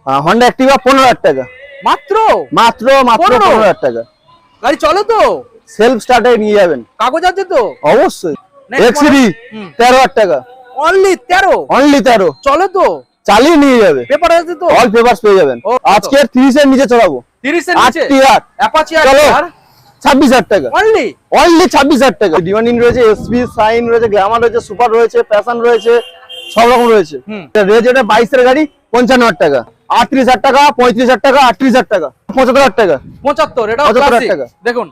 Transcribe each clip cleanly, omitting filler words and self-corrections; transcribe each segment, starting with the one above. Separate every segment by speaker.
Speaker 1: Honda Activa 15,000 টাকা
Speaker 2: মাত্র
Speaker 1: মাত্র মাত্র 15,000 টাকা।
Speaker 2: গাড়ি চলে তো?
Speaker 1: সেলফ স্টার্টে নিয়ে যাবেন।
Speaker 2: কাগজ আছে তো?
Speaker 1: অবশ্যই।
Speaker 2: Next
Speaker 1: এক্সিডি 13,000 টাকা।
Speaker 2: অনলি 13?
Speaker 1: অনলি 13।
Speaker 2: চলে তো?
Speaker 1: চালিয়ে নিয়ে যাবে।
Speaker 2: পেপার আছে তো?
Speaker 1: অল পেপারস পেয়ে যাবেন। আজকে 30 এর নিচে চড়াবো।
Speaker 2: 30 এর নিচে? অ্যাপাচি
Speaker 1: চলো
Speaker 2: আর
Speaker 1: 26,000 টাকা।
Speaker 2: অনলি
Speaker 1: 26,000 টাকা। ডিমান্ডিং রয়েছে, এসপি সাইন রয়েছে, গ্ল্যামার রয়েছে, সুপার রয়েছে, প্যাশন রয়েছে, সব রকম রয়েছে। রেজ এটা 22 এর গাড়ি 55,000 টাকা, 38,000 টাকা, 35,000 টাকা, 38,000 টাকা, 75,000 টাকা,
Speaker 2: 75। এটা
Speaker 1: 75,000 টাকা।
Speaker 2: দেখুন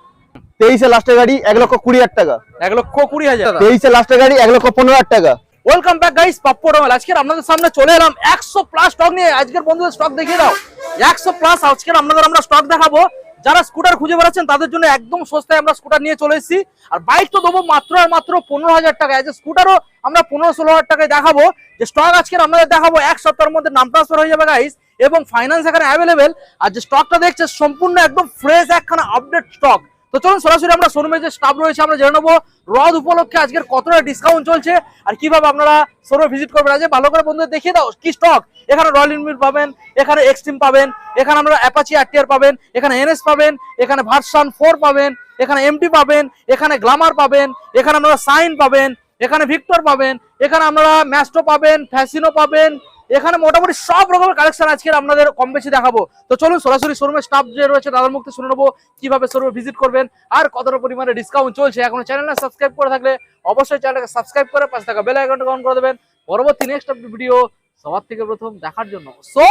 Speaker 1: 23 এর লাস্টের গাড়ি 1,20,000 টাকা।
Speaker 2: 1,20,000।
Speaker 1: 23 এর লাস্টের গাড়ি 1,15,000 টাকা।
Speaker 2: Welcome back guys, Pappu automobile. আজকে আপনাদের সামনে চলে এলাম 100 প্লাস স্টক নিয়ে। আজকের বন্ধুদের স্টক দেখিয়ে দাও। 100 প্লাস আজকে আমরা স্টক দেখাবো। যারা স্কুটার খুঁজে বেড়াচ্ছেন তাদের জন্য একদম সস্তায় আমরা স্কুটার নিয়ে চলে এসেছি। আর বাইক তো দেবো মাত্র আর মাত্র 15,000 টাকা। এজ স্কুটারও আমরা 15-16,000 টাকায় দেখাবো। যে স্টক আজকে আপনাদের দেখাবো, এক সপ্তাহের মধ্যে নাম ট্রান্সফার হয়ে যাবে গাইস, এবং ফাইন্যান্স এখানে অ্যাভেলেবেল। আর যে স্টকটা দেখছে সম্পূর্ণ একদম ফ্রেশ একখানা আপডেট স্টক। তো চলুন সরাসরি আমরা শোরুমে যে স্টাফ রয়েছে আমরা জেনে নেবো রথ উপলক্ষে আজকের কতটা ডিসকাউন্ট চলছে আর কিভাবে আপনারা শোরুমে ভিজিট করবেন। আজ ভালো করে বন্ধুদের দেখিয়ে দাও কি স্টক। এখানে রয়্যাল এনফিল্ড পাবেন, এখানে এক্সট্রিম পাবেন, এখানে আমরা অ্যাপাচি আরটিআর পাবেন, এখানে এনএস পাবেন, এখানে ভার্সন 4 পাবেন, এখানে এমটি পাবেন, এখানে গ্ল্যামার পাবেন, এখানে আপনারা সাইন পাবেন, এখানে ভিক্টর পাবেন, এখানে আপনারা ম্যাস্টো পাবেন, ফ্যাসিনো পাবেন। এখানে মোটামুটি সব রকমের কালেকশন আজকে আপনাদের কম বেশি দেখাবো। তো চলুন সরাসরি শোরুমের স্টাফ যে রয়েছে তাদের মুখে শুনে নেবো কিভাবে শোরুমে ভিজিট করবেন আর কতটা পরিমাণে ডিসকাউন্ট চলছে। এখনো চ্যানেলটা সাবস্ক্রাইব করে থাকলে অবশ্যই চ্যানেলটাকে সাবস্ক্রাইব করে পাশে থাকা বেল আইকনটা অন করে দেবেন পরবর্তী নেক্সট ভিডিও সবার থেকে প্রথম দেখার জন্য। So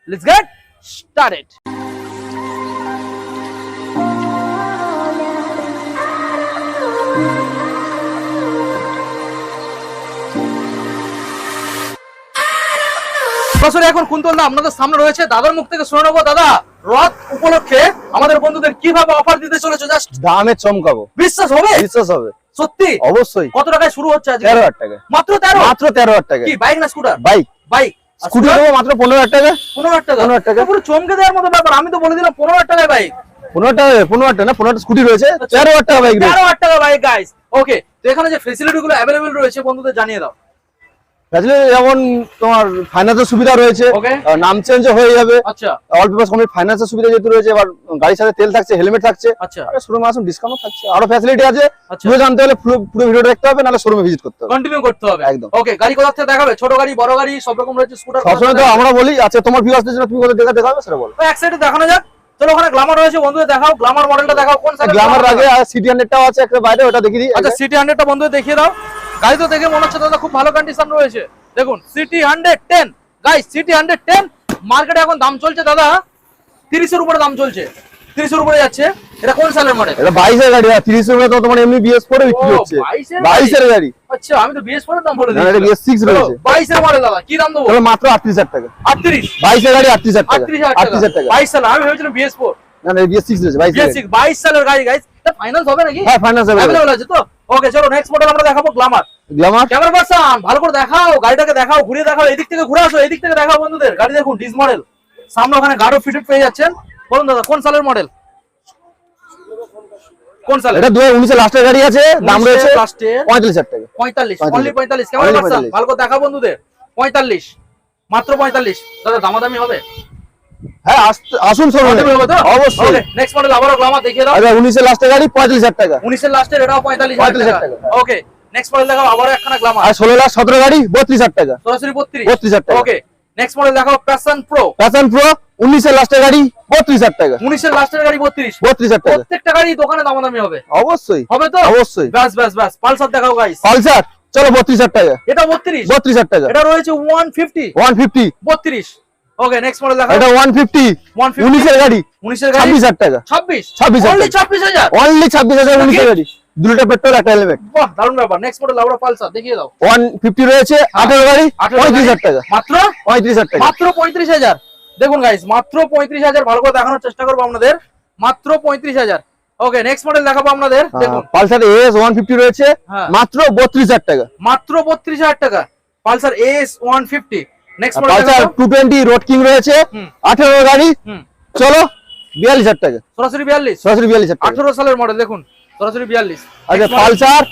Speaker 2: let's get started. সরাসরি এখন কুন্তলদা আপনাদের সামনে রয়েছে, দাদার মুখ থেকে শুনে নেবো। দাদা, রথ উপলক্ষে আমাদের বন্ধুদের কিভাবে অফার দিতে চলেছে জাস্ট
Speaker 1: দামে চমকাবো।
Speaker 2: বিশ্বাস হবে?
Speaker 1: বিশ্বাস হবে
Speaker 2: সত্যি?
Speaker 1: অবশ্যই।
Speaker 2: কত টাকায় শুরু হচ্ছে আজকে?
Speaker 1: 13,000 টাকা।
Speaker 2: মাত্র 13?
Speaker 1: মাত্র 13,000 টাকা।
Speaker 2: কি বাইক না স্কুটার?
Speaker 1: বাইক।
Speaker 2: বাইক
Speaker 1: স্কুটি দেবো মাত্র 15,000 টাকা।
Speaker 2: 15,000 টাকা?
Speaker 1: 15,000 টাকা।
Speaker 2: পুরো চমকে দেওয়ার মতো ব্যাপার। আমি তো বলে দিলাম 15,000 টাকায় বাইক।
Speaker 1: 15,000 টাকা, 15,000 টাকা না, 15,000 স্কুটি রয়েছে, 13,000 টাকা বাইক রয়েছে।
Speaker 2: 13,000 টাকা বাইক গাইস। ওকে, তো এখানে যে ফ্যাসিলিটি গুলো अवेलेबल রয়েছে বন্ধুদের জানিয়ে দাও।
Speaker 1: ফ্যাসিলিটি যেমন তোমার ফাইন্যান্সের সুবিধা রয়েছে, নাম চেঞ্জ হয়ে যাবে।
Speaker 2: আচ্ছা,
Speaker 1: অল পেপারস কমপ্লিট ফাইন্যান্সের সুবিধা যেহেতু রয়েছে, এবার গাড়ির সাথে তেল থাকছে, হেলমেট থাকছে।
Speaker 2: আচ্ছা,
Speaker 1: আর শোরুমে আসুন, ডিসকাউন্ট থাকছে, আরো ফ্যাসিলিটি আছে।
Speaker 2: আচ্ছা,
Speaker 1: পুরো জানতে হলে পুরো ভিডিওটা দেখতে হবে, নাহলে শোরুমে ভিজিট করতে হবে,
Speaker 2: কন্টিনিউ করতে হবে
Speaker 1: একদম।
Speaker 2: ওকে, গাড়ি কোথা থেকে দেখাবে? ছোট গাড়ি, বড় গাড়ি সব রকম রয়েছে স্কুটার।
Speaker 1: সবসময় তো আমরা বলি, আচ্ছা তোমার ভিউয়ার্সদের জন্য তুমি কোথা দেখাবে সেটা বলো।
Speaker 2: এক সাইডে দেখানো যাক। চলো, ওখানে গ্ল্যামার রয়েছে বন্ধুদের দেখাও। গ্ল্যামার মডেলটা দেখাও। কোন সাইডে?
Speaker 1: গ্ল্যামার আগে আর সিটি 100টাও আছে একটা বাইরে, ওটা দেখিয়ে দিই।
Speaker 2: আচ্ছা, সিটি 100টা বন্ধুদের দেখিয়ে দাও। গাড়ি তো দেখে মনে হচ্ছে দাদা খুব ভালো কন্ডিশন রয়েছে। দেখুন সিটি 110 গাইস, সিটি 110 মার্কেটে এখন দাম চলছে দাদা 30 এর উপরে দাম চলছে, 30 এর উপরে যাচ্ছে। এটা কোন সালের মডেল?
Speaker 1: এটা 22 এর গাড়ি। 30 এর উপরে তো তোমার এমনি BS4 বিক্রি হচ্ছে। 22 এর গাড়ি।
Speaker 2: আচ্ছা, আমি তো BS4 এর দাম বলে দিই।
Speaker 1: না, এটা BS6 রয়েছে।
Speaker 2: 22 এর মডেল দাদা, কি দাম দেবো?
Speaker 1: তাহলে মাত্র 38,000 টাকা।
Speaker 2: 38?
Speaker 1: 22 এর গাড়ি 38,000 টাকা।
Speaker 2: 38,000 টাকা। 22 সাল, আমি ভেবেছিলাম BS4।
Speaker 1: না না, BS6 রয়েছে।
Speaker 2: 22 সালের গাড়ি গাইস। এটা ফাইনান্স হবে নাকি?
Speaker 1: হ্যাঁ, ফাইনান্স
Speaker 2: अवेलेबल আছে তো। ওকে, চলো নেক্সট মডেল আমরা দেখাবো গ্ল্যামার।
Speaker 1: গ্ল্যামার
Speaker 2: ক্যামেরা পারসন ভালো করে দেখাও, গাড়িটাকে দেখাও, ঘুরিয়ে দেখাও, এদিক থেকে ঘুরে আসো, এদিক থেকে দেখাও বন্ধুদের। গাড়ি দেখুন, ডিস মডেল, সামনে ওখানে গাড়ো ফিটেড পেয়ে যাচ্ছেন। বলুন দাদা কোন সালের মডেল? কোন সালে?
Speaker 1: এটা 2019 এর লাস্টের গাড়ি আছে, দাম রয়েছে 45,000 টাকা।
Speaker 2: 45 অনলি 45। ক্যামেরা পারসন ভালো করে দেখাও বন্ধুদের। 45, মাত্র 45। দাদা দামাদামি হবে?
Speaker 1: হ্যাঁ, আসুন শোরুমে অবশ্যই।
Speaker 2: নেক্সট মডেল আবারো গ্ল্যামার দেখিয়ে দাও।
Speaker 1: আচ্ছা, 19 এর লাস্টের গাড়ি 45,000 টাকা।
Speaker 2: 19 এর লাস্টের এটাও 45,000 টাকা। ওকে, নেক্সট মডেল দেখাও আবারো একখানা গ্ল্যামার।
Speaker 1: আর 16 লাখ 17 গাড়ি 32,000 টাকা।
Speaker 2: সরাসরি 32?
Speaker 1: 32,000 টাকা।
Speaker 2: ওকে, নেক্সট মডেল দেখাও প্যাশন প্রো।
Speaker 1: প্যাশন প্রো 19 এর লাস্টের গাড়ি 32,000 টাকা।
Speaker 2: 19 এর লাস্টের গাড়ি 32?
Speaker 1: 32,000 টাকা।
Speaker 2: প্রত্যেকটা গাড়ি দোকানে দামাদামি হবে?
Speaker 1: অবশ্যই
Speaker 2: হবে তো,
Speaker 1: অবশ্যই।
Speaker 2: বাস বাস বাস। পালসার দেখাও গাইস।
Speaker 1: পালসার চলো 32,000 টাকা।
Speaker 2: এটা 32?
Speaker 1: 32,000 টাকা।
Speaker 2: এটা রয়েছে 150
Speaker 1: 150
Speaker 2: 32। ওকে, নেক্সট মডেল দেখাও।
Speaker 1: এটা 150 19 এর গাড়ি
Speaker 2: 19 এর গাড়ি
Speaker 1: 26,000 টাকা।
Speaker 2: 26 অনলি 26,000?
Speaker 1: অনলি 26,000 19 এর গাড়ি, দুটো পেট্রোল একটা হেলমেট।
Speaker 2: বাহ, দারুণ ব্যাপার। নেক্সট মডেল আবার পালসার দেখিয়ে দাও।
Speaker 1: 150 রয়েছে 18 গাড়ি 35,000 টাকা।
Speaker 2: মাত্র
Speaker 1: 35,000 টাকা।
Speaker 2: মাত্র 35,000। দেখুন গাইস, মাত্র 35,000। ভালো করে দেখানোর চেষ্টা করব আপনাদের। মাত্র 35,000। ওকে, নেক্সট মডেল দেখাবো আপনাদের। দেখুন
Speaker 1: পালসার AS 150 রয়েছে মাত্র 32,000 টাকা।
Speaker 2: মাত্র 32,000 টাকা Pulsar AS 150। Next model
Speaker 1: Pulsar 220 road king রয়েছে 18 গাড়ি, চলো 42,000 টাকা।
Speaker 2: সরাসরি 42?
Speaker 1: সরাসরি 42,000 টাকা।
Speaker 2: 18 সালের মডেল, দেখুন সরাসরি 42।
Speaker 1: আচ্ছা, পালসার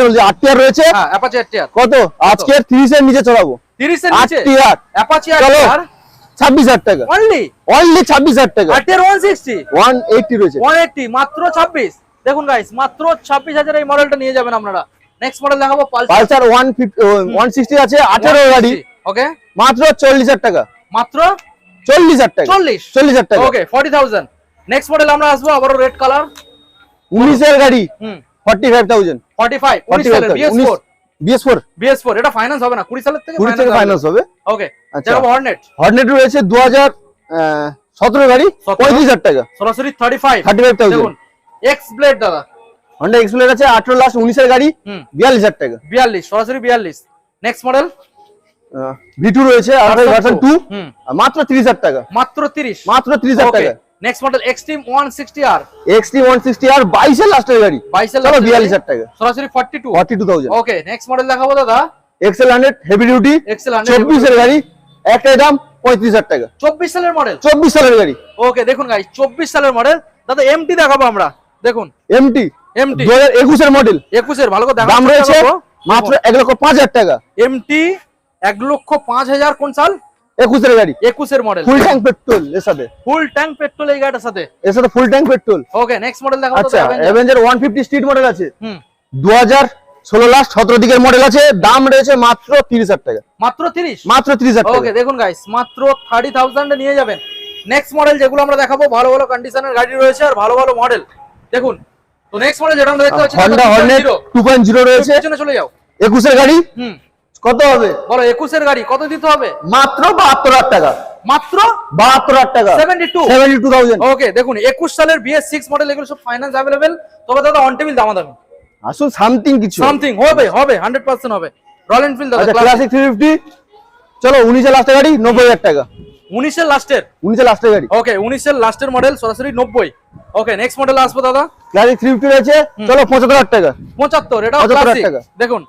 Speaker 1: বলছি আরটিআর রয়েছে।
Speaker 2: হ্যাঁ, অ্যাপাচি আরটিআর
Speaker 1: কত আজকে 30 এর নিচে চড়াবো।
Speaker 2: 30 এর নিচে
Speaker 1: আরটিআর
Speaker 2: অ্যাপাচি
Speaker 1: চলো
Speaker 2: আরটিআর
Speaker 1: 26,000 টাকা,
Speaker 2: অনলি
Speaker 1: অনলি 26,000 টাকা।
Speaker 2: আরটিআর 160
Speaker 1: 180 রয়েছে,
Speaker 2: 180 মাত্র 26। দেখুন গাইস, মাত্র 26,000 এই মডেলটা নিয়ে যাবেন আপনারা। নেক্সট মডেল দেখাবো পালসার
Speaker 1: পালসার 160 আছে 18 গাড়ি,
Speaker 2: ওকে
Speaker 1: মাত্র 40,000 টাকা,
Speaker 2: মাত্র
Speaker 1: 40,000 টাকা, 40,000 টাকা।
Speaker 2: ওকে 40,000। নেক্সট মডেল আমরা আসবো আবারও রেড কালার
Speaker 1: 19 এর গাড়ি 45,000,
Speaker 2: 45 19 সালের BS4
Speaker 1: BS4
Speaker 2: BS4 এটা ফাইন্যান্স হবে না 20 সালের থেকে
Speaker 1: 20 থেকে ফাইনান্স হবে।
Speaker 2: ওকে
Speaker 1: আচ্ছা।
Speaker 2: যেরকম হর্নেট
Speaker 1: হর্নেট রয়েছে 2017 গাড়ি 35,000 টাকা,
Speaker 2: সরাসরি 35
Speaker 1: 35,000।
Speaker 2: দেখুন এক্স ব্লেড দাদা,
Speaker 1: হন্ডা এক্সপ্লেন্ড আছে 18 লাস্ট 19 এর গাড়ি 42,000 টাকা।
Speaker 2: 42 সরাসরি 42। নেক্সট মডেল
Speaker 1: V2 রয়েছে আর ভার্সন 2 মাত্র 30,000 টাকা,
Speaker 2: মাত্র 30
Speaker 1: মাত্র 30,000
Speaker 2: ওকে
Speaker 1: টাকা।
Speaker 2: Next model Xtreme 160R
Speaker 1: XT 160 আর 22 এর লাস্টের গাড়ি
Speaker 2: 22 এর
Speaker 1: চলো
Speaker 2: লাস্টের
Speaker 1: 42,000 টাকা,
Speaker 2: সরাসরি 42
Speaker 1: 42,000।
Speaker 2: ওকে নেক্সট মডেল দেখাবো দাদা
Speaker 1: XL 100 হেভি ডিউটি
Speaker 2: এক্সেল
Speaker 1: 24 এর গাড়ি, একটাই দাম 35,000 টাকা,
Speaker 2: 24 সালের মডেল
Speaker 1: 24 সালের গাড়ি।
Speaker 2: ওকে দেখুন গাইস 24 সালের মডেল দাদা এমটি দেখাবো আমরা। দেখুন
Speaker 1: এমটি
Speaker 2: এমটি
Speaker 1: 2021 এর মডেল,
Speaker 2: 21 এর ভালো করে
Speaker 1: দাম রয়েছে মাত্র 1,05,000 টাকা।
Speaker 2: এমটি 1,05,000 কোন সাল
Speaker 1: 21 এর গাড়ি,
Speaker 2: 21 এর মডেল
Speaker 1: ফুল ট্যাঙ্ক পেট্রোল এর সাথে,
Speaker 2: ফুল ট্যাঙ্ক পেট্রোল এই গাড়িটার সাথে।
Speaker 1: এর সাথে full tank petrol.
Speaker 2: Okay next model দেখাবো
Speaker 1: আচ্ছা
Speaker 2: দাদা
Speaker 1: অ্যাভেঞ্জার 150 স্ট্রিট মডেল আছে,
Speaker 2: হুম
Speaker 1: 2016 লাস্ট 17 দিকের মডেল আছে, দাম রয়েছে মাত্র 30,000 টাকা,
Speaker 2: মাত্র 30
Speaker 1: মাত্র 30,000 টাকা।
Speaker 2: ওকে দেখুন গাইস মাত্র 30,000 এ নিয়ে যাবেন। নেক্সট মডেল যেগুলো আমরা দেখাবো ভালো ভালো কন্ডিশনের গাড়ি রয়েছে আর ভালো ভালো মডেল। দেখুন তো নেক্সট মডেল যেটা আমরা দেখতে পাচ্ছি
Speaker 1: হন্ডা হর্নেট 2.0 রয়েছে,
Speaker 2: পিছনে চলে যাও
Speaker 1: 21 এর গাড়ি,
Speaker 2: হুম
Speaker 1: কত হবে?
Speaker 2: বলো 21 এর গাড়ি কত দিতে হবে?
Speaker 1: মাত্র 72,000 টাকা,
Speaker 2: মাত্র
Speaker 1: 72,000 টাকা, 72,000।
Speaker 2: ওকে দেখুন 21 সালের BS6 মডেল এগুলো সব ফাইন্যান্স अवेलेबल। তবে দাদা অন টেবিল দামাদামি
Speaker 1: আসুন সামথিং কিছু
Speaker 2: সামথিং হবে 100% হবে। রয়্যাল এনফিল্ড দাদা
Speaker 1: আচ্ছা ক্লাসিক 350 চলো 19 এর লাস্টের গাড়ি 90,000 টাকা,
Speaker 2: 19 এর লাস্টের
Speaker 1: 19 এর লাস্টের গাড়ি।
Speaker 2: ওকে 19 এর লাস্টের মডেল সরাসরি 90। ওকে নেক্সট মডেল আসবো দাদা
Speaker 1: ক্লাসিক 350 রয়েছে চলো 75,000 টাকা,
Speaker 2: 75 এটাও
Speaker 1: 75,000
Speaker 2: ক্লাসিক।
Speaker 1: টাকা।
Speaker 2: দেখুন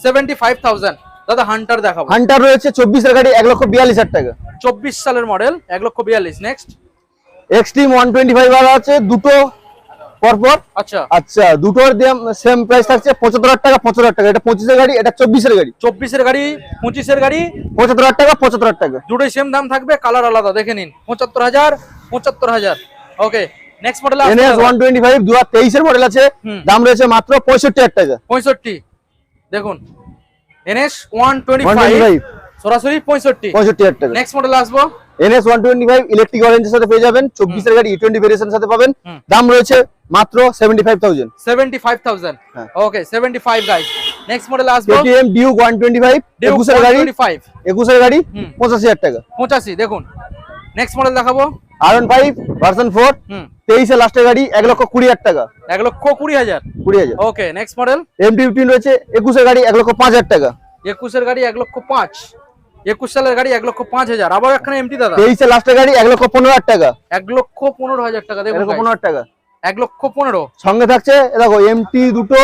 Speaker 2: 75,000 দাদা হান্টার দেখাবো।
Speaker 1: হান্টার রয়েছে 24 এর গাড়ি 1,42,000 টাকা,
Speaker 2: 24 সালের মডেল 1,42,000। নেক্সট
Speaker 1: এক্সট্রিম 125 আর আছে দুটো পরপর।
Speaker 2: আচ্ছা
Speaker 1: আচ্ছা দুটোর দাম সেম প্রাইস থাকছে 75,000 টাকা, 75,000 টাকা। এটা 25 এর গাড়ি, এটা 24 এর গাড়ি,
Speaker 2: 24 এর গাড়ি 25 এর গাড়ি
Speaker 1: 75,000 টাকা, 75,000 টাকা।
Speaker 2: দুটোই সেম দাম থাকবে, কালার আলাদা দেখে নিন। 75,000 75,000। ওকে নেক্সট মডেল আসছে
Speaker 1: NS 125 2023 এর মডেল আছে, দাম রয়েছে মাত্র 65,000 টাকা,
Speaker 2: 65। দেখুন NS 125
Speaker 1: 125
Speaker 2: সরাসরি
Speaker 1: 65,000 টাকা।
Speaker 2: নেক্সট মডেল আসবো
Speaker 1: NS 125 ইলেকট্রিক অরেঞ্জের সাথে পেয়ে যাবেন, 24 এর গাড়ি E20 ভেরিয়েশনের সাথে পাবেন, দাম রয়েছে মাত্র 75,000,
Speaker 2: 75,000।
Speaker 1: হ্যাঁ।
Speaker 2: ওকে 75 গাইস। নেক্সট মডেল আসবো
Speaker 1: KTM Duke 125 21 এর গাড়ি,
Speaker 2: 125
Speaker 1: 21 এর গাড়ি 85,000 টাকা।
Speaker 2: 85। দেখুন নেক্সট মডেল দেখাবো
Speaker 1: R15 ভার্সন 4 23 এর লাস্টের গাড়ি 1,20,000 টাকা,
Speaker 2: 1,20,000।
Speaker 1: 20,000।
Speaker 2: ওকে নেক্সট মডেল
Speaker 1: MT-15 রয়েছে 21 এর গাড়ি 1,05,000 টাকা,
Speaker 2: 21 এর গাড়ি 1,05,000। 21 সালের গাড়ি 1,05,000। আবার এখানে এমটি দাদা
Speaker 1: 23 এর লাস্টের গাড়ি 1,15,000 টাকা,
Speaker 2: 1,15,000 টাকা। দেখুন
Speaker 1: 1,15,000 টাকা।
Speaker 2: 1,15,000।
Speaker 1: সঙ্গে থাকছে দেখো MT দুটো,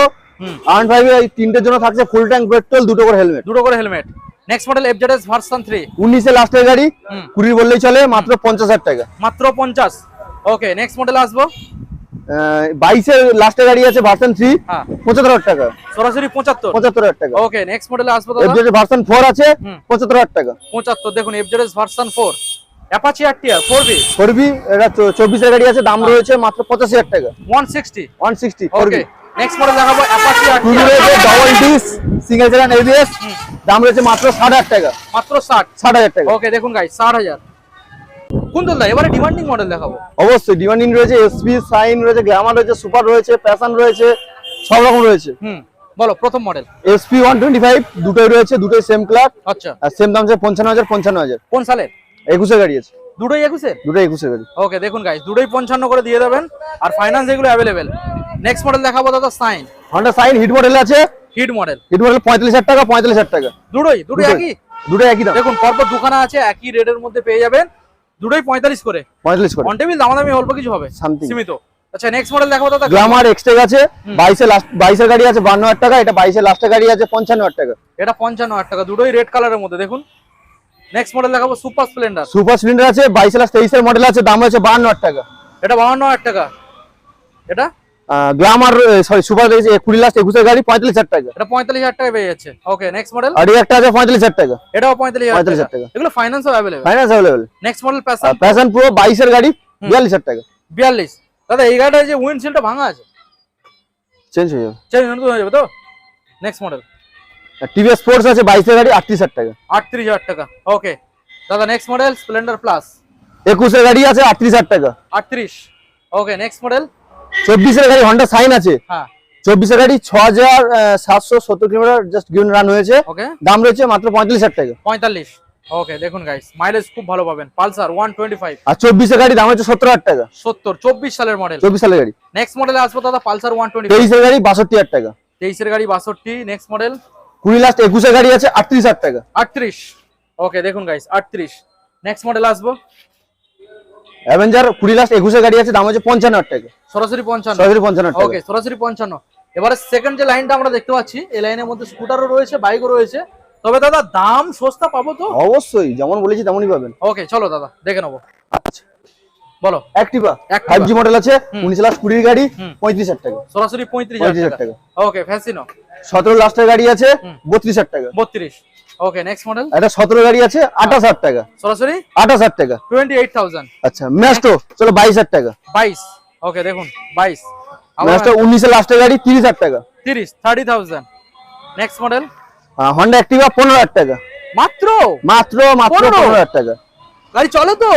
Speaker 1: R15 এই তিনটের জন্য থাকছে ফুল ট্যাঙ্ক পেট্রোল, দুটো করে হেলমেট,
Speaker 2: দুটো করে helmet. Next model FZS version 3
Speaker 1: 19 এর লাস্টের গাড়ি 20 বললেই চলে, মাত্র 50,000 টাকা,
Speaker 2: মাত্র 50। ওকে নেক্সট মডেল আসবো
Speaker 1: 22 এর লাস্টের গাড়ি আছে ভার্সন 3
Speaker 2: হ্যাঁ
Speaker 1: 75,000 টাকা,
Speaker 2: সরাসরি 75।
Speaker 1: 75,000 টাকা।
Speaker 2: ওকে নেক্সট মডেলে আসবো দাদা
Speaker 1: FZ ভার্সন 4 আছে 75,000 টাকা,
Speaker 2: 75। দেখুন FZS version 4 Apache RTR 4B
Speaker 1: 4B এটা 24 এর গাড়ি আছে, দাম রয়েছে মাত্র 85,000 টাকা,
Speaker 2: 160।
Speaker 1: 160
Speaker 2: ওকে
Speaker 1: 4B।
Speaker 2: নেক্সট মডেল দেখাবো অ্যাপাচি
Speaker 1: টুবি
Speaker 2: RTR
Speaker 1: রয়েছে ডাবল ডিস সিঙ্গেল চালান ABS, দাম রয়েছে মাত্র 60,000 টাকা,
Speaker 2: মাত্র 60।
Speaker 1: 60,000 টাকা।
Speaker 2: ওকে দেখুন গাইস 60,000। কুন্তল দা এবারে ডিমান্ডিং মডেল দেখাবো।
Speaker 1: অবশ্যই ডিমান্ডিং রয়েছে, SP সাইন রয়েছে, গ্ল্যামার রয়েছে, সুপার রয়েছে, প্যাশন রয়েছে, সব রকম রয়েছে।
Speaker 2: বলো প্রথম মডেল
Speaker 1: SP 125 দুটোই রয়েছে, দুটোই সেম ক্লাস
Speaker 2: আচ্ছা
Speaker 1: আর সেম দাম আছে 55,000, 55,000।
Speaker 2: কোন সালের?
Speaker 1: 21 এর গাড়ি আছে,
Speaker 2: দুটোই 21 এর।
Speaker 1: দুটোই 21 এর গাড়ি।
Speaker 2: ওকে দেখুন গাইস দুটোই 55 করে দিয়ে দেবেন আর ফাইন্যান্স এগুলো अवेलेबल। নেক্সট মডেল দেখাবো দাদা Shine,
Speaker 1: Honda Shine hit model আছে,
Speaker 2: হিট মডেল
Speaker 1: হিট মডেল 45,000 টাকা, 45,000 টাকা।
Speaker 2: দুটোই একই।
Speaker 1: দুটোই একই দাম,
Speaker 2: দেখুন পরপর দুখানা আছে একই রেটের মধ্যে পেয়ে যাবেন, দুটোই 45 করে।
Speaker 1: 45 করে
Speaker 2: অন টেবিল দামাদামি অল্প কিছু হবে
Speaker 1: Something।
Speaker 2: সীমিত। আচ্ছা নেক্সট মডেল দেখাবো দাদা
Speaker 1: গ্ল্যামার এক্সটেক আছে 22 এর লাস্ট, 22 এর গাড়ি আছে 52,000 টাকা, এটা 22 এর লাস্টের গাড়ি আছে 55,000 টাকা,
Speaker 2: এটা 55,000 টাকা, দুটোই রেড কালারের মধ্যে। দেখুন নেক্সট মডেল দেখাবো সুপার স্প্লেন্ডার,
Speaker 1: সুপার সিলিন্ডার আছে 22 এর লাস্ট 23 এর মডেল আছে, দাম হচ্ছে 52,000 টাকা।
Speaker 2: এটা 52,000 টাকা। এটা
Speaker 1: গ্ল্যামার সরি সুপার রয়েছে 20 লাস্ট 21 গাড়ি 45,000 টাকা।
Speaker 2: এটা 45,000 টাকায় পেয়ে যাচ্ছে। Okay next model.
Speaker 1: আর এই একটা আছে 45,000 টাকা।
Speaker 2: এটাও 45,000
Speaker 1: 45,000 টাকা।
Speaker 2: এগুলো ফাইন্যান্সও available.
Speaker 1: Finance available.
Speaker 2: Next model Passion.
Speaker 1: Passion Pro 22 এর গাড়ি 42,000 টাকা।
Speaker 2: 42। দাদা এই গাড়িটার যে উইন্ডশিল্ডটা ভাঙা আছে,
Speaker 1: চেঞ্জ হয়ে যাবে।
Speaker 2: চেঞ্জ হয়ে যাবে তো? Next model.
Speaker 1: টিভিএস স্পোর্টস আছে 22 এর গাড়ি 38,000 টাকা।
Speaker 2: 38,000 টাকা। ওকে দাদা নেক্সট মডেল স্প্লেন্ডার প্লাস
Speaker 1: 21 এর গাড়ি আছে 38,000 টাকা।
Speaker 2: 38। Okay next model.
Speaker 1: 24 এর গাড়ি হন্ডা সাইন আছে।
Speaker 2: হ্যাঁ
Speaker 1: 24 এর গাড়ি 6,770 কিলোমিটার জাস্ট গিভন রান হয়েছে।
Speaker 2: ওকে
Speaker 1: দাম রয়েছে মাত্র 45,000 টাকা।
Speaker 2: 45। ওকে দেখুন গাইস মাইলেজ খুব ভালো পাবেন। পালসার 125।
Speaker 1: আর 24 এর গাড়ি দাম হচ্ছে 17,000 টাকা।
Speaker 2: 70 24 সালের মডেল।
Speaker 1: 24 সালের গাড়ি।
Speaker 2: নেক্সট মডেলে আসবো দাদা পালসার 125।
Speaker 1: 23 এর গাড়ি 62,000 টাকা।
Speaker 2: 23 এর গাড়ি 62। নেক্সট মডেল
Speaker 1: 20 লাস্ট 21 এর গাড়ি আছে 38,000 টাকা।
Speaker 2: 38। ওকে দেখুন গাইস 38। নেক্সট মডেল আসবো
Speaker 1: অ্যাভেঞ্জার 20 লাস্ট 21 এর গাড়ি আছে দাম হচ্ছে 55,000 টাকা।
Speaker 2: সরাসরি 55।
Speaker 1: সরাসরি 55,000 টাকা।
Speaker 2: ওকে সরাসরি 55। এবারে সেকেন্ড যে লাইনটা আমরা দেখতে পাচ্ছি এই লাইনের মধ্যে স্কুটারও রয়েছে বাইকও রয়েছে, তবে দাদা দাম সস্তা পাবো তো?
Speaker 1: অবশ্যই যেমন বলেছি তেমনই পাবেন।
Speaker 2: ওকে চলো দাদা দেখে নেবো।
Speaker 1: আচ্ছা
Speaker 2: বলো।
Speaker 1: অ্যাক্টিভা
Speaker 2: Activa।
Speaker 1: 5G মডেল আছে 19 লাস্ট 20 এর গাড়ি 35,000 টাকা।
Speaker 2: সরাসরি 35,000
Speaker 1: 35,000
Speaker 2: টাকা।
Speaker 1: টাকা।
Speaker 2: ওকে ফ্যাসিনো
Speaker 1: 17 লাস্টের গাড়ি আছে 32,000 টাকা।
Speaker 2: 32। Okay next model.
Speaker 1: এটা 17 গাড়ি আছে 28,000 টাকা।
Speaker 2: সরাসরি
Speaker 1: 28,000 টাকা।
Speaker 2: 28,000।
Speaker 1: আচ্ছা ম্যাস্টো চলো 22,000 টাকা।
Speaker 2: 22। ওকে দেখুন 22।
Speaker 1: ম্যাস্টো 19 এর লাস্টের গাড়ি 30,000 টাকা।
Speaker 2: 30,000। নেক্সট মডেল
Speaker 1: হন্ডা অ্যাক্টিভা 15,000 টাকা।
Speaker 2: মাত্র
Speaker 1: মাত্র 15,000 টাকা।
Speaker 2: গাড়ি চলে তো?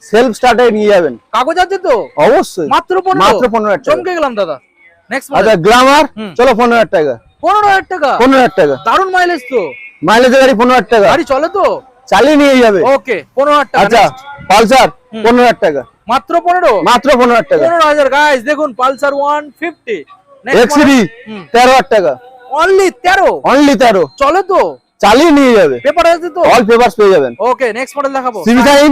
Speaker 1: সেলফ স্টার্টে নিয়ে যাবেন।
Speaker 2: কাগজ আছে তো?
Speaker 1: অবশ্যই
Speaker 2: মাত্র 15।
Speaker 1: মাত্র 15,000 টাকা।
Speaker 2: চমকে গেলাম দাদা। Next model.
Speaker 1: আচ্ছা গ্ল্যামার চলো 15,000 টাকা।
Speaker 2: 15,000 টাকা।
Speaker 1: 15,000 টাকা।
Speaker 2: দারুন মাইলেজ তো।
Speaker 1: মাইলেজের গাড়ি 15,000 টাকা।
Speaker 2: গাড়ি চলে তো?
Speaker 1: চালিয়ে নিয়ে যাবে।
Speaker 2: ওকে 15,000 টাকা।
Speaker 1: আচ্ছা পালসার 15,000 টাকা।
Speaker 2: মাত্র 15।
Speaker 1: মাত্র 15,000 টাকা।
Speaker 2: 15,000 গাইস দেখুন পালসার 150।
Speaker 1: এক্সিডি 13,000 টাকা।
Speaker 2: অনলি 13।
Speaker 1: অনলি 13
Speaker 2: চলে তো?
Speaker 1: চালিয়ে নিয়ে যাবে।
Speaker 2: পেপার আছে তো?
Speaker 1: অল পেপারস পেয়ে যাবেন।
Speaker 2: ওকে নেক্সট মডেল দেখাবো।
Speaker 1: সিভি সাইন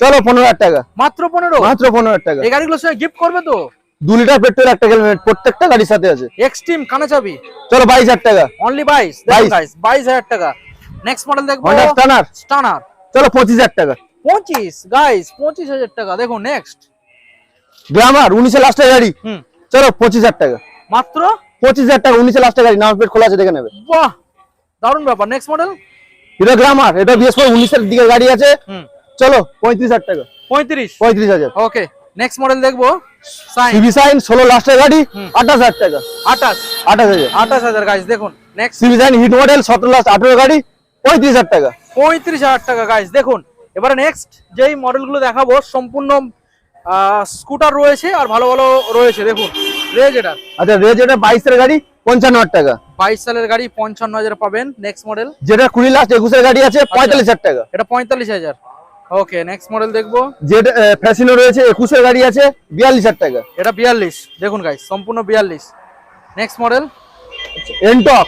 Speaker 1: চলো 15,000 টাকা।
Speaker 2: মাত্র 15।
Speaker 1: মাত্র 15,000 টাকা।
Speaker 2: এই গাড়িগুলোর সঙ্গে গিফট করবে তো?
Speaker 1: 2 লিটার পেট্রোল একটা হেলমেট প্রত্যেকটা গাড়ির সাথে আছে।
Speaker 2: এক্সট্রিম কানে চাবি
Speaker 1: চলো 22,000 টাকা।
Speaker 2: অনলি 22। দেখুন গাইস 22,000 টাকা। নেক্সট মডেল দেখবো
Speaker 1: হন্ডা স্টানার
Speaker 2: স্টানার
Speaker 1: চলো 25,000 টাকা।
Speaker 2: 25 গাইস 25,000 টাকা। দেখুন নেক্সট
Speaker 1: গ্ল্যামার 19 এর লাস্টের গাড়ি চলো 25,000 টাকা।
Speaker 2: মাত্র
Speaker 1: 25,000 টাকা। 19 এর লাস্টের গাড়ি নাম্বার প্লেট খোলা আছে দেখে নেবে।
Speaker 2: বাহ দারুণ ব্যাপার। নেক্সট মডেল
Speaker 1: এটা গ্ল্যামার এটা বিএস4 19 এর দিকে গাড়ি আছে চলো 35,000 টাকা।
Speaker 2: 35।
Speaker 1: 35,000।
Speaker 2: ওকে নেক্সট মডেল দেখবো সাইন
Speaker 1: সিভি সাইন 16 লাস্টের গাড়ি 28,000 টাকা।
Speaker 2: 28।
Speaker 1: 28,000।
Speaker 2: 28,000 গাইস দেখুন next
Speaker 1: CB Shine hit model 17 last 18 গাড়ি 35,000 টাকা।
Speaker 2: 35,000 টাকা গাইস দেখুন। এবারে নেক্সট যেই মডেলগুলো দেখাবো সম্পূর্ণ স্কুটার রয়েছে আর ভালো ভালো রয়েছে। দেখুন রেজ এটা।
Speaker 1: আচ্ছা রেজ এটা 22 এর গাড়ি 55,000 টাকা।
Speaker 2: 22 সালের গাড়ি 55,000 পাবেন। নেক্সট মডেল
Speaker 1: যেটা 20 লাস্ট 21 এর গাড়ি আছে 45,000 টাকা।
Speaker 2: এটা 45,000। ওকে নেক্সট মডেল দেখবো
Speaker 1: যেটা ফ্যাসিনো রয়েছে 21 এর গাড়ি আছে 42,000 টাকা।
Speaker 2: এটা 42। দেখুন গাইস সম্পূর্ণ 42। নেক্সট মডেল
Speaker 1: এনটক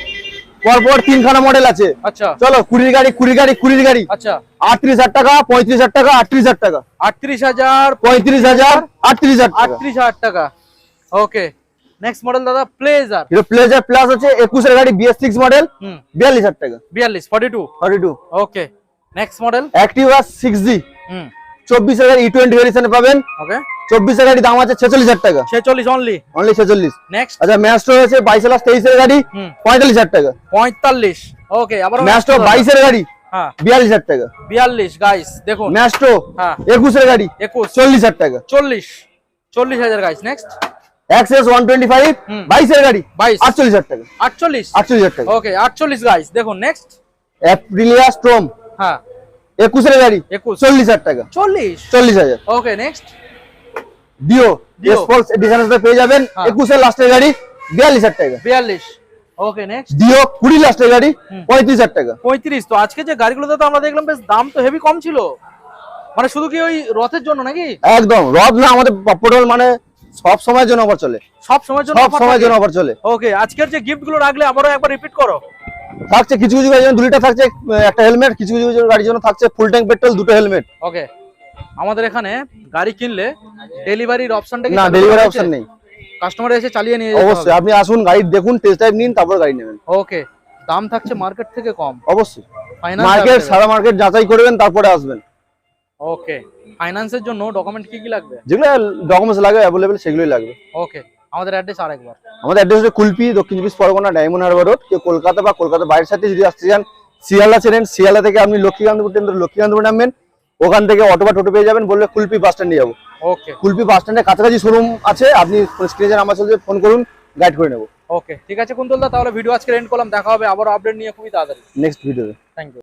Speaker 1: পরপর তিনখানা মডেল আছে।
Speaker 2: আচ্ছা
Speaker 1: চলো 20 গাড়ি 20 গাড়ি 20 গাড়ি
Speaker 2: আচ্ছা
Speaker 1: 38,000 টাকা 35,000 টাকা 38,000 টাকা
Speaker 2: 38,000
Speaker 1: 35,000 38,000 টাকা।
Speaker 2: 38,000 টাকা। ওকে নেক্সট মডেল দাদা প্লেজার।
Speaker 1: এটা প্লেজার প্লাস আছে 21 এর গাড়ি BS6 মডেল 42,000 টাকা।
Speaker 2: 42 42।
Speaker 1: 42।
Speaker 2: Okay next model
Speaker 1: Activa 6G 24 এর গাড়ি E20 ভেরিয়েশনে পাবেন।
Speaker 2: ওকে
Speaker 1: 24 এর গাড়ি দাম আছে 46,000 টাকা।
Speaker 2: 46 অনলি।
Speaker 1: অনলি 46।
Speaker 2: নেক্সট
Speaker 1: আচ্ছা ম্যাস্ট্রো আছে 22 লাস্ট 23 এর গাড়ি 45,000 টাকা।
Speaker 2: 45। ওকে আবার
Speaker 1: ম্যাস্ট্রো 22 এর গাড়ি
Speaker 2: হ্যাঁ
Speaker 1: 42,000 টাকা।
Speaker 2: 42 গাইস দেখুন
Speaker 1: ম্যাস্ট্রো
Speaker 2: হ্যাঁ
Speaker 1: 21 এর গাড়ি
Speaker 2: 21
Speaker 1: 40,000 টাকা।
Speaker 2: 40,000 গাইস। নেক্সট
Speaker 1: অ্যাক্সেস 125 22 এর গাড়ি
Speaker 2: 22
Speaker 1: 48,000 টাকা।
Speaker 2: 48
Speaker 1: 48,000 টাকা।
Speaker 2: ওকে 48 গাইস দেখুন নেক্সট
Speaker 1: অ্যাপ্রিলিয়া স্ট্রম
Speaker 2: হ্যাঁ
Speaker 1: 21 এর গাড়ি
Speaker 2: 21
Speaker 1: 40,000 টাকা। 40,000।
Speaker 2: Okay next
Speaker 1: Dio
Speaker 2: Dio।
Speaker 1: Sports এডিশনের সাথে পেয়ে যাবেন 21 এর লাস্টের গাড়ি 42,000 টাকা।
Speaker 2: 42। ওকে নেক্সট
Speaker 1: ডিও 20 লাস্টের গাড়ি 35,000 টাকা।
Speaker 2: 35। তো আজকে যে গাড়িগুলো তো আমরা দেখলাম বেশ দাম তো হেভি কম ছিল, মানে শুধু কি ওই রথের জন্য নাকি?
Speaker 1: একদম রব না, আমাদের পপটল মানে সব সময়ের জন্য অফার চলে।
Speaker 2: সব সময়ের জন্য
Speaker 1: সব সময়ের জন্য অফার চলে।
Speaker 2: ওকে আজকের যে গিফট গুলো রাখলে আবারও একবার রিপিট করো।
Speaker 1: থাকছে কিছু কিছু গাড়ির জন্য 2 লিটার থাকছে একটা হেলমেট, কিছু কিছু গাড়ির জন্য থাকছে ফুল ট্যাঙ্ক পেট্রোল 2টো হেলমেট।
Speaker 2: ওকে আমাদের এখানে গাড়ি কিনলে ডেলিভারির অপশনটা কি?
Speaker 1: না ডেলিভারি অপশন নেই,
Speaker 2: কাস্টমার এসে চালিয়ে নিয়ে যেতে
Speaker 1: অবশ্যই
Speaker 2: হবে।
Speaker 1: আপনি আসুন, গাড়ি দেখুন, টেস্ট ড্রাইভ নিন, তারপর গাড়ি নেবেন।
Speaker 2: ওকে দাম থাকছে মার্কেট থেকে কম
Speaker 1: অবশ্যই
Speaker 2: ফাইনান্স
Speaker 1: মার্কেট সারা মার্কেট যাচাই করবেন তারপরে আসবেন।
Speaker 2: ওকে ফাইন্যান্সের জন্য ডকুমেন্ট কি কি লাগবে?
Speaker 1: যেগুলো ডকুমেন্টস লাগে অ্যাভেলেবল সেগুলোই লাগবে।
Speaker 2: ওকে আমাদের অ্যাড্রেস আরেকবার।
Speaker 1: আমাদের অ্যাড্রেস হচ্ছে কুলপি, দক্ষিণ চব্বিশ পরগনা, ডায়মন্ড হারবার রোড। কেউ কলকাতা বা কলকাতার বাইরের সাথে যদি আসতে চান, শিয়ালদা ছেড়েন, শিয়ালদা থেকে আপনি লক্ষ্মীকান্তপুর নামবেন, ওখান থেকে অটো বা টোটো পেয়ে যাবেন, বললে কুলপি বাস স্ট্যান্ডে যাবো।
Speaker 2: ওকে
Speaker 1: কুলপি বাস স্ট্যান্ডের কাছাকাছি শোরুম আছে, আপনি স্ক্রিনে নাম্বার চলছে, ফোন করুন, গাইড করে নেবো।
Speaker 2: ওকে ঠিক আছে কুন্তল দা, তাহলে ভিডিও আজকে এন্ড করলাম, দেখা হবে আবার আপডেট নিয়ে খুবই তাড়াতাড়ি
Speaker 1: নেক্সট ভিডিওতে।
Speaker 2: Thank you.